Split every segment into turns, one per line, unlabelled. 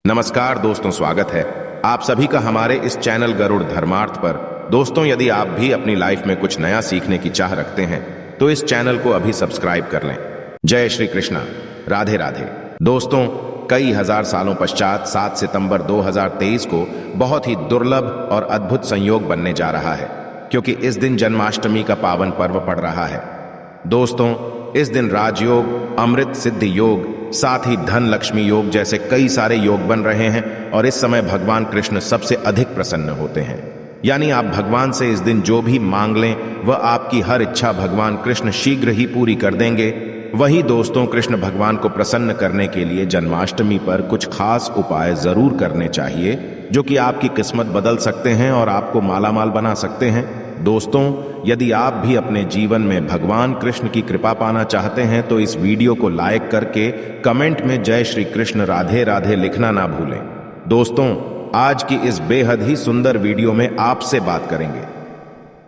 नमस्कार दोस्तों, स्वागत है आप सभी का हमारे इस चैनल गरुड़ धर्मार्थ पर। दोस्तों, यदि आप भी अपनी लाइफ में कुछ नया सीखने की चाह रखते हैं तो इस चैनल को अभी सब्सक्राइब कर लें। जय श्री कृष्णा, राधे राधे। दोस्तों, कई हजार सालों पश्चात 7 सितंबर 2023 को बहुत ही दुर्लभ और अद्भुत संयोग बनने जा रहा है, क्योंकि इस दिन जन्माष्टमी का पावन पर्व पड़ रहा है। दोस्तों, इस दिन राजयोग, अमृत सिद्धि योग, साथ ही धन लक्ष्मी योग जैसे कई सारे योग बन रहे हैं और इस समय भगवान कृष्ण सबसे अधिक प्रसन्न होते हैं। यानी आप भगवान से इस दिन जो भी मांग लें वह आपकी हर इच्छा भगवान कृष्ण शीघ्र ही पूरी कर देंगे। वही दोस्तों, कृष्ण भगवान को प्रसन्न करने के लिए जन्माष्टमी पर कुछ खास उपाय जरूर करने चाहिए, जो कि आपकी किस्मत बदल सकते हैं और आपको मालामाल बना सकते हैं। दोस्तों, यदि आप भी अपने जीवन में भगवान कृष्ण की कृपा पाना चाहते हैं तो इस वीडियो को लाइक करके कमेंट में जय श्री कृष्ण राधे राधे लिखना ना भूलें। दोस्तों, आज की इस बेहद ही सुंदर वीडियो में आपसे बात करेंगे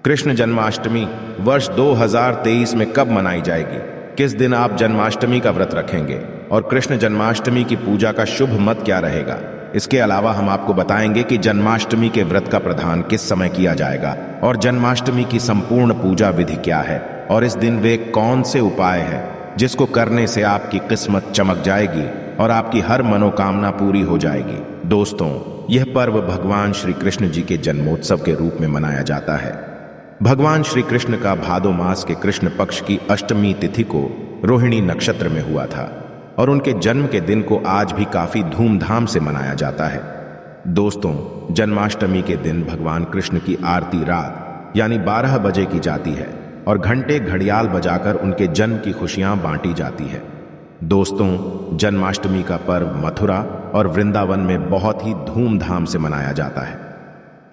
कृष्ण जन्माष्टमी वर्ष 2023 में कब मनाई जाएगी, किस दिन आप जन्माष्टमी का व्रत रखेंगे और कृष्ण जन्माष्टमी की पूजा का शुभ मत क्या रहेगा। इसके अलावा हम आपको बताएंगे कि जन्माष्टमी के व्रत का प्रधान किस समय किया जाएगा और जन्माष्टमी की संपूर्ण पूजा विधि क्या है और इस दिन वे कौन से उपाय हैं जिसको करने से आपकी किस्मत चमक जाएगी और आपकी हर मनोकामना पूरी हो जाएगी। दोस्तों, यह पर्व भगवान श्री कृष्ण जी के जन्मोत्सव के रूप में मनाया जाता है। भगवान श्री कृष्ण का भादो मास के कृष्ण पक्ष की अष्टमी तिथि को रोहिणी नक्षत्र में हुआ था और उनके जन्म के दिन को आज भी काफी धूमधाम से मनाया जाता है। दोस्तों, जन्माष्टमी के दिन भगवान कृष्ण की आरती रात यानी 12 बजे की जाती है और घंटे घड़ियाल बजाकर उनके जन्म की खुशियां बांटी जाती है। दोस्तों, जन्माष्टमी का पर्व मथुरा और वृंदावन में बहुत ही धूमधाम से मनाया जाता है।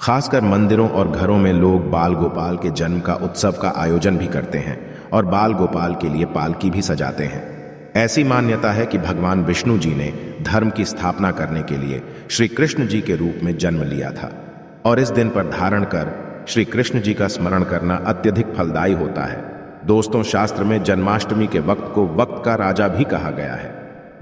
खासकर मंदिरों और घरों में लोग बाल गोपाल के जन्म का उत्सव का आयोजन भी करते हैं और बाल गोपाल के लिए पालकी भी सजाते हैं। ऐसी मान्यता है कि भगवान विष्णु जी ने धर्म की स्थापना करने के लिए श्री कृष्ण जी के रूप में जन्म लिया था और इस दिन पर धारण कर श्री कृष्ण जी का स्मरण करना अत्यधिक फलदायी होता है। दोस्तों, शास्त्र में जन्माष्टमी के वक्त को वक्त का राजा भी कहा गया है।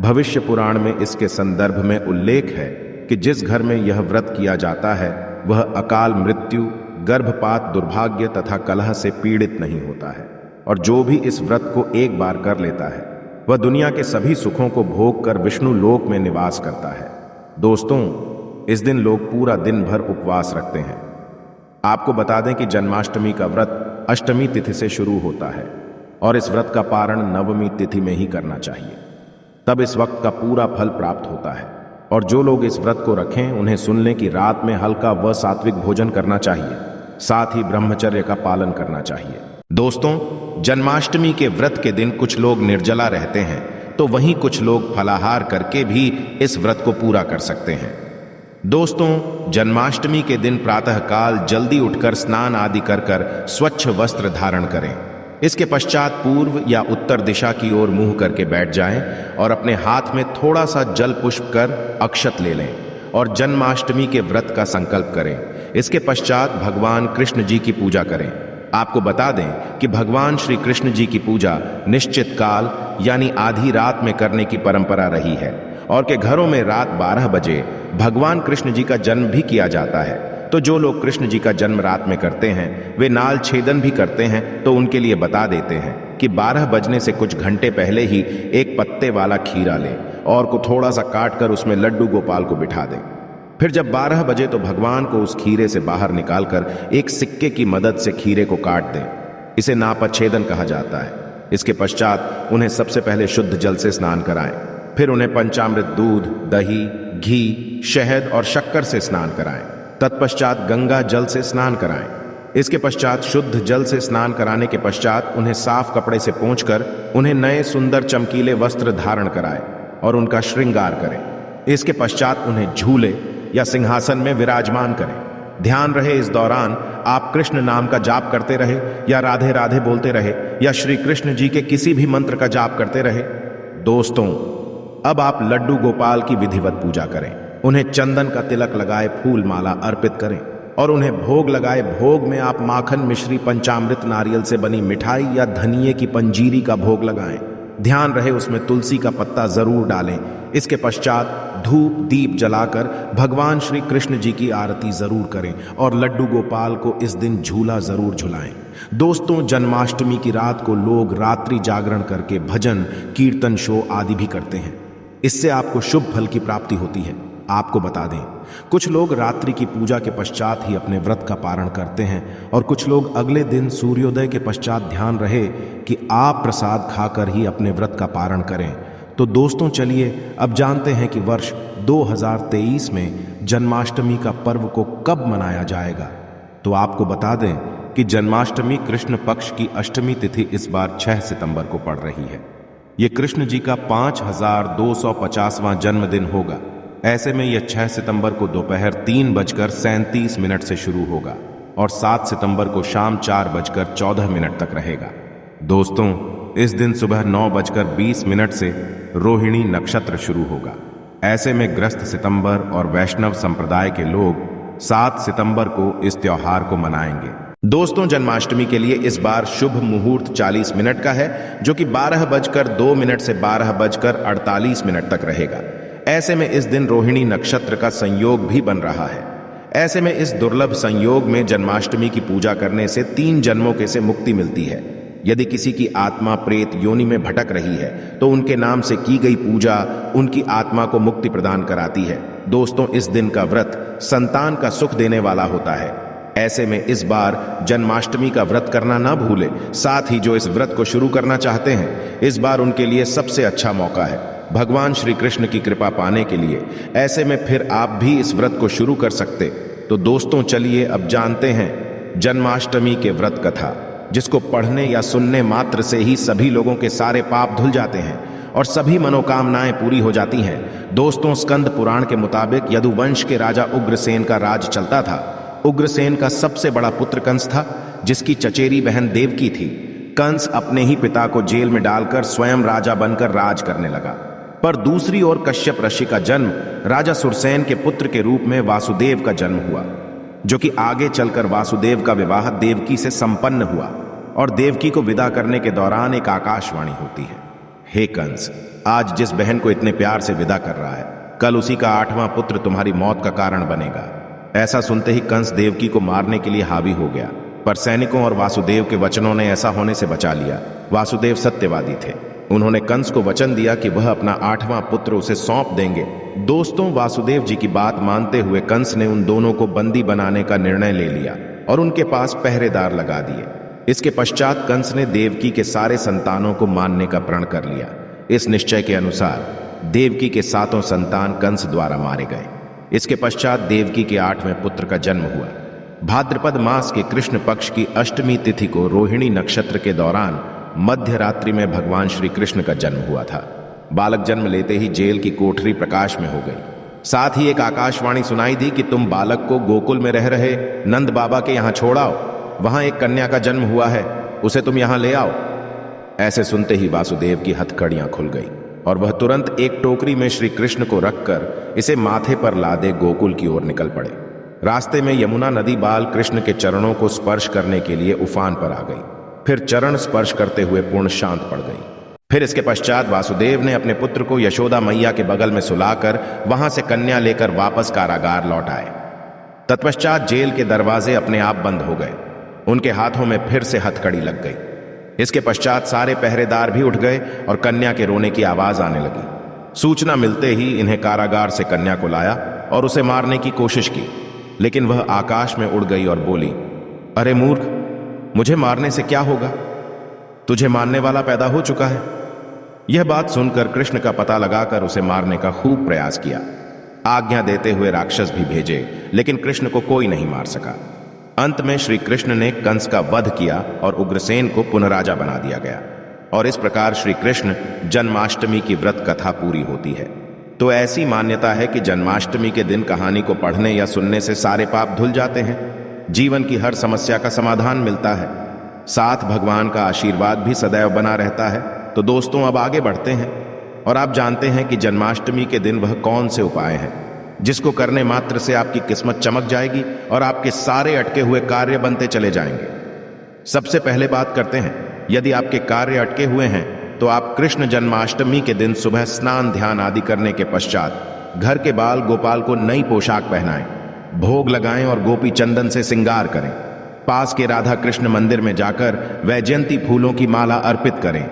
भविष्य पुराण में इसके संदर्भ में उल्लेख है कि जिस घर में यह व्रत किया जाता है वह अकाल मृत्यु, गर्भपात, दुर्भाग्य तथा कलह से पीड़ित नहीं होता है और जो भी इस व्रत को एक बार कर लेता है वह दुनिया के सभी सुखों को भोग कर विष्णु लोक में निवास करता है। दोस्तों, इस दिन लोग पूरा दिन भर उपवास रखते हैं। आपको बता दें कि जन्माष्टमी का व्रत अष्टमी तिथि से शुरू होता है और इस व्रत का पारण नवमी तिथि में ही करना चाहिए, तब इस वक्त का पूरा फल प्राप्त होता है। और जो लोग इस व्रत को रखें उन्हें सुन लें कि रात में हल्का व सात्विक भोजन करना चाहिए, साथ ही ब्रह्मचर्य का पालन करना चाहिए। दोस्तों, जन्माष्टमी के व्रत के दिन कुछ लोग निर्जला रहते हैं तो वहीं कुछ लोग फलाहार करके भी इस व्रत को पूरा कर सकते हैं। दोस्तों, जन्माष्टमी के दिन प्रातःकाल जल्दी उठकर स्नान आदि कर स्वच्छ वस्त्र धारण करें। इसके पश्चात पूर्व या उत्तर दिशा की ओर मुंह करके बैठ जाएं और अपने हाथ में थोड़ा सा जल पुष्प कर अक्षत ले लें और जन्माष्टमी के व्रत का संकल्प करें। इसके पश्चात भगवान कृष्ण जी की पूजा करें। आपको बता दें कि भगवान श्री कृष्ण जी की पूजा निश्चित काल यानी आधी रात में करने की परंपरा रही है और के घरों में रात 12 बजे भगवान कृष्ण जी का जन्म भी किया जाता है। तो जो लोग कृष्ण जी का जन्म रात में करते हैं वे नाल छेदन भी करते हैं, तो उनके लिए बता देते हैं कि 12 बजने से कुछ घंटे पहले ही एक पत्ते वाला खीरा लें और को थोड़ा सा काट कर उसमें लड्डू गोपाल को बिठा दें। फिर जब 12 बजे तो भगवान को उस खीरे से बाहर निकालकर एक सिक्के की मदद से खीरे को काट दें। इसे नापच्छेदन कहा जाता है। इसके पश्चात उन्हें सबसे पहले शुद्ध जल से स्नान कराएं, फिर उन्हें पंचामृत दूध, दही, घी, शहद और शक्कर से स्नान कराएं। तत्पश्चात गंगा जल से स्नान कराएं। इसके पश्चात शुद्ध जल से स्नान कराने के पश्चात उन्हें साफ कपड़े से पोंछकर उन्हें नए सुंदर चमकीले वस्त्र धारण कराएं और उनका श्रृंगार करें। इसके पश्चात उन्हें झूले या सिंहासन में विराजमान करें। ध्यान रहे इस दौरान आप कृष्ण नाम का जाप करते रहे या राधे राधे बोलते रहे या श्री कृष्ण जी के किसी भी मंत्र का जाप करते रहे। दोस्तों, अब आप लड्डू गोपाल की विधिवत पूजा करें। उन्हें चंदन का तिलक लगाए फूल माला अर्पित करें और उन्हें भोग लगाए। भोग में आप माखन, मिश्री, पंचामृत, नारियल से बनी मिठाई या धनिये की पंजीरी का भोग लगाएं। ध्यान रहे उसमें तुलसी का पत्ता जरूर डालें। इसके पश्चात धूप दीप जलाकर भगवान श्री कृष्ण जी की आरती जरूर करें और लड्डू गोपाल को इस दिन झूला जरूर झुलाएं। दोस्तों, जन्माष्टमी की रात को लोग रात्रि जागरण करके भजन कीर्तन शो आदि भी करते हैं। इससे आपको शुभ फल की प्राप्ति होती है। आपको बता दें, कुछ लोग रात्रि की पूजा के पश्चात ही अपने व्रत का पारण करते हैं और कुछ लोग अगले दिन सूर्योदय के पश्चात ध्यान रहे कि आप प्रसाद खाकर ही अपने व्रत का पारण करें। तो दोस्तों, चलिए अब जानते हैं कि वर्ष 2023 में जन्माष्टमी का पर्व को कब मनाया जाएगा। तो आपको बता दें कि जन्माष्टमी कृष्ण पक्ष की अष्टमी तिथि इस बार 6 सितंबर को पड़ रही है। ये कृष्ण जी का 5250वां जन्मदिन होगा। ऐसे में यह 6 सितंबर को दोपहर 3:37 से शुरू होगा और 7 सितंबर को शाम 4:14 तक रहेगा। दोस्तों, इस दिन सुबह 9:20 से रोहिणी नक्षत्र शुरू होगा। ऐसे में ग्रस्त सितंबर और वैष्णव संप्रदाय के लोग 7 सितंबर को इस त्योहार को मनाएंगे। दोस्तों, जन्माष्टमी के लिए इस बार शुभ मुहूर्त 40 मिनट का है, जो कि 12:02 से 12:48 तक रहेगा। ऐसे में इस दिन रोहिणी नक्षत्र का संयोग भी बन रहा है। ऐसे में इस दुर्लभ संयोग में जन्माष्टमी की पूजा करने से 3 जन्मों के से मुक्ति मिलती है। यदि किसी की आत्मा प्रेत योनि में भटक रही है तो उनके नाम से की गई पूजा उनकी आत्मा को मुक्ति प्रदान कराती है। दोस्तों, इस दिन का व्रत संतान का सुख देने वाला होता है। ऐसे में इस बार जन्माष्टमी का व्रत करना ना भूले। साथ ही जो इस व्रत को शुरू करना चाहते हैं, इस बार उनके लिए सबसे अच्छा मौका है भगवान श्री कृष्ण की कृपा पाने के लिए। ऐसे में फिर आप भी इस व्रत को शुरू कर सकते। तो दोस्तों, चलिए अब जानते हैं जन्माष्टमी के व्रत कथा, जिसको पढ़ने या सुनने मात्र से ही सभी लोगों के सारे पाप धुल जाते हैं और सभी मनोकामनाएं पूरी हो जाती हैं। दोस्तों, स्कंद पुराण के मुताबिक यदुवंश के राजा उग्रसेन का राज चलता था। उग्रसेन का सबसे बड़ा पुत्र कंस था, जिसकी चचेरी बहन देवकी थी। कंस अपने ही पिता को जेल में डालकर स्वयं राजा बनकर राज करने लगा। पर दूसरी ओर कश्यप ऋषि का जन्म राजा सुरसेन के पुत्र के रूप में वासुदेव का जन्म हुआ, जो कि आगे चलकर वासुदेव का विवाह देवकी से संपन्न हुआ और देवकी को विदा करने के दौरान एक आकाशवाणी होती है, हे कंस, आज जिस बहन को इतने प्यार से विदा कर रहा है, कल उसी का 8वां पुत्र तुम्हारी मौत का कारण बनेगा। ऐसा सुनते ही कंस देवकी को मारने के लिए हावी हो गया, पर सैनिकों और वासुदेव के वचनों ने ऐसा होने से बचा लिया। वासुदेव सत्यवादी थे। उन्होंने कंस को वचन दिया कि वह अपना 8वां पुत्र उसे सौंप देंगे। दोस्तों, वासुदेव जी की बात मानते हुए कंस ने उन दोनों को बंदी बनाने का निर्णय ले लिया और उनके पास पहरेदार लगा दिए। इसके पश्चात कंस ने देवकी के सारे संतानों को मारने का प्रण कर लिया। इस निश्चय के अनुसार देवकी के 7 संतान कंस द्वारा मारे गए। इसके पश्चात देवकी के 8वें पुत्र का जन्म हुआ। भाद्रपद मास के कृष्ण पक्ष की अष्टमी तिथि को रोहिणी नक्षत्र के दौरान मध्य रात्रि में भगवान श्री कृष्ण का जन्म हुआ था। बालक जन्म लेते ही जेल की कोठरी प्रकाश में हो गई। साथ ही एक आकाशवाणी सुनाई दी कि तुम बालक को गोकुल में रह रहे नंद बाबा के यहाँ छोड़ आओ, वहां एक कन्या का जन्म हुआ है, उसे तुम यहां ले आओ। ऐसे सुनते ही वासुदेव की हथकड़ियां खुल गई और वह तुरंत एक टोकरी में श्री कृष्ण को रखकर इसे माथे पर लादे गोकुल की ओर निकल पड़े। रास्ते में यमुना नदी बाल कृष्ण के चरणों को स्पर्श करने के लिए उफान पर आ गई। फिर चरण स्पर्श करते हुए पूर्ण शांत पड़ गई। फिर इसके पश्चात वासुदेव ने अपने पुत्र को यशोदा मैया के बगल में सुलाकर वहां से कन्या लेकर वापस कारागार लौट आए। तत्पश्चात जेल के दरवाजे अपने आप बंद हो गए। उनके हाथों में फिर से हथकड़ी लग गई। इसके पश्चात सारे पहरेदार भी उठ गए और कन्या के रोने की आवाज आने लगी। सूचना मिलते ही इन्हें कारागार से कन्या को लाया और उसे मारने की कोशिश की, लेकिन वह आकाश में उड़ गई और बोली, अरे मूर्ख, मुझे मारने से क्या होगा? तुझे मारने वाला पैदा हो चुका है। यह बात सुनकर कृष्ण का पता लगाकर उसे मारने का खूब प्रयास किया। आज्ञा देते हुए राक्षस भी भेजे, लेकिन कृष्ण को कोई नहीं मार सका। अंत में श्री कृष्ण ने कंस का वध किया और उग्रसेन को पुनः राजा बना दिया गया। और इस प्रकार श्री कृष्ण जन्माष्टमी की व्रत कथा पूरी होती है। तो ऐसी मान्यता है कि जन्माष्टमी के दिन कहानी को पढ़ने या सुनने से सारे पाप धुल जाते हैं, जीवन की हर समस्या का समाधान मिलता है, साथ भगवान का आशीर्वाद भी सदैव बना रहता है। तो दोस्तों, अब आगे बढ़ते हैं और आप जानते हैं कि जन्माष्टमी के दिन वह कौन से उपाय हैं जिसको करने मात्र से आपकी किस्मत चमक जाएगी और आपके सारे अटके हुए कार्य बनते चले जाएंगे। सबसे पहले बात करते हैं, यदि आपके कार्य अटके हुए हैं तो आप कृष्ण जन्माष्टमी के दिन सुबह स्नान ध्यान आदि करने के पश्चात घर के बाल गोपाल को नई पोशाक पहनाएं, भोग लगाएं और गोपी चंदन से श्रृंगार करें। पास के राधा कृष्ण मंदिर में जाकर वैजयंती फूलों की माला अर्पित करें।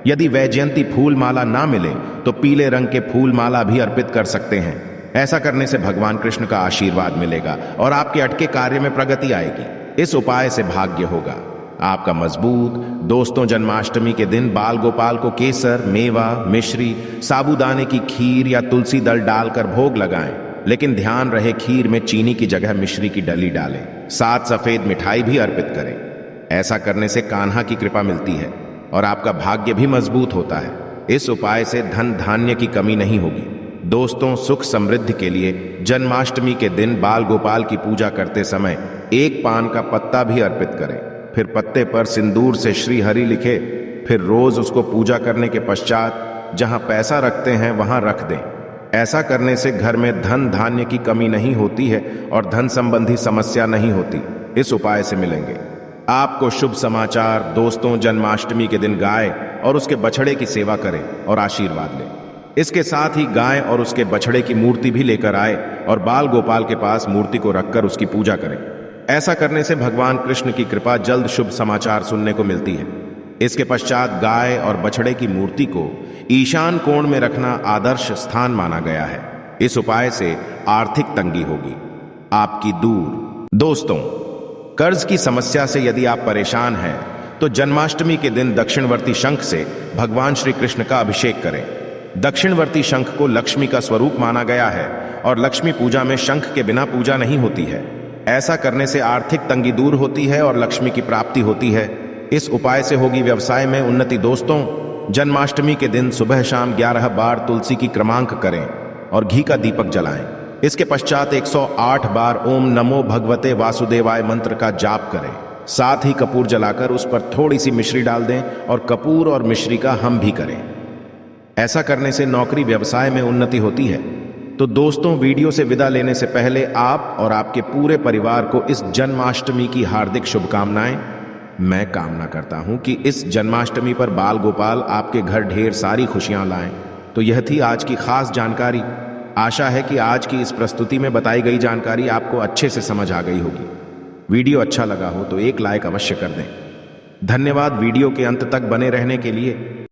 यदि वैजयंती फूल माला ना मिले तो पीले रंग के फूल माला भी अर्पित कर सकते हैं। ऐसा करने से भगवान कृष्ण का आशीर्वाद मिलेगा और आपके अटके कार्य में प्रगति आएगी। इस उपाय से भाग्य होगा आपका मजबूत। दोस्तों, जन्माष्टमी के दिन बाल गोपाल को केसर, मेवा, मिश्री, साबूदाने की खीर या तुलसी दल डालकर भोग लगाएं, लेकिन ध्यान रहे खीर में चीनी की जगह मिश्री की डली डालें। साथ सफेद मिठाई भी अर्पित करें। ऐसा करने से कान्हा की कृपा मिलती है और आपका भाग्य भी मजबूत होता है। इस उपाय से धन धान्य की कमी नहीं होगी। दोस्तों, सुख समृद्धि के लिए जन्माष्टमी के दिन बाल गोपाल की पूजा करते समय एक पान का पत्ता भी अर्पित करें। फिर पत्ते पर सिंदूर से श्री हरि लिखे। फिर रोज उसको पूजा करने के पश्चात जहां पैसा रखते हैं वहां रख दें। ऐसा करने से घर में धन धान्य की कमी नहीं होती है और धन संबंधी समस्या नहीं होती। इस उपाय से मिलेंगे आपको शुभ समाचार। दोस्तों, जन्माष्टमी के दिन गाय और उसके बछड़े की सेवा करें और आशीर्वाद लें। इसके साथ ही गाय और उसके बछड़े की मूर्ति भी लेकर आए और बाल गोपाल के पास मूर्ति को रखकर उसकी पूजा करें। ऐसा करने से भगवान कृष्ण की कृपा जल्द शुभ समाचार सुनने को मिलती है। इसके पश्चात गाय और बछड़े की मूर्ति को ईशान कोण में रखना आदर्श स्थान माना गया है। इस उपाय से आर्थिक तंगी होगी आपकी दूर। दोस्तों, कर्ज की समस्या से यदि आप परेशान हैं तो जन्माष्टमी के दिन दक्षिणवर्ती शंख से भगवान श्री कृष्ण का अभिषेक करें। दक्षिणवर्ती शंख को लक्ष्मी का स्वरूप माना गया है और लक्ष्मी पूजा में शंख के बिना पूजा नहीं होती है। ऐसा करने से आर्थिक तंगी दूर होती है और लक्ष्मी की प्राप्ति होती है। इस उपाय से होगी व्यवसाय में उन्नति। दोस्तों, जन्माष्टमी के दिन सुबह शाम 11 बार तुलसी की क्रमांक करें और घी का दीपक जलाएं। इसके पश्चात 108 बार ओम नमो भगवते वासुदेवाय मंत्र का जाप करें। साथ ही कपूर जलाकर उस पर थोड़ी सी मिश्री डाल दें और कपूर और मिश्री का हम भी करें। ऐसा करने से नौकरी व्यवसाय में उन्नति होती है। तो दोस्तों, वीडियो से विदा लेने से पहले आप और आपके पूरे परिवार को इस जन्माष्टमी की हार्दिक शुभकामनाएं। मैं कामना करता हूं कि इस जन्माष्टमी पर बाल गोपाल आपके घर ढेर सारी खुशियां लाएं। तो यह थी आज की खास जानकारी। आशा है कि आज की इस प्रस्तुति में बताई गई जानकारी आपको अच्छे से समझ आ गई होगी। वीडियो अच्छा लगा हो तो एक लाइक अवश्य कर दें। धन्यवाद वीडियो के अंत तक बने रहने के लिए।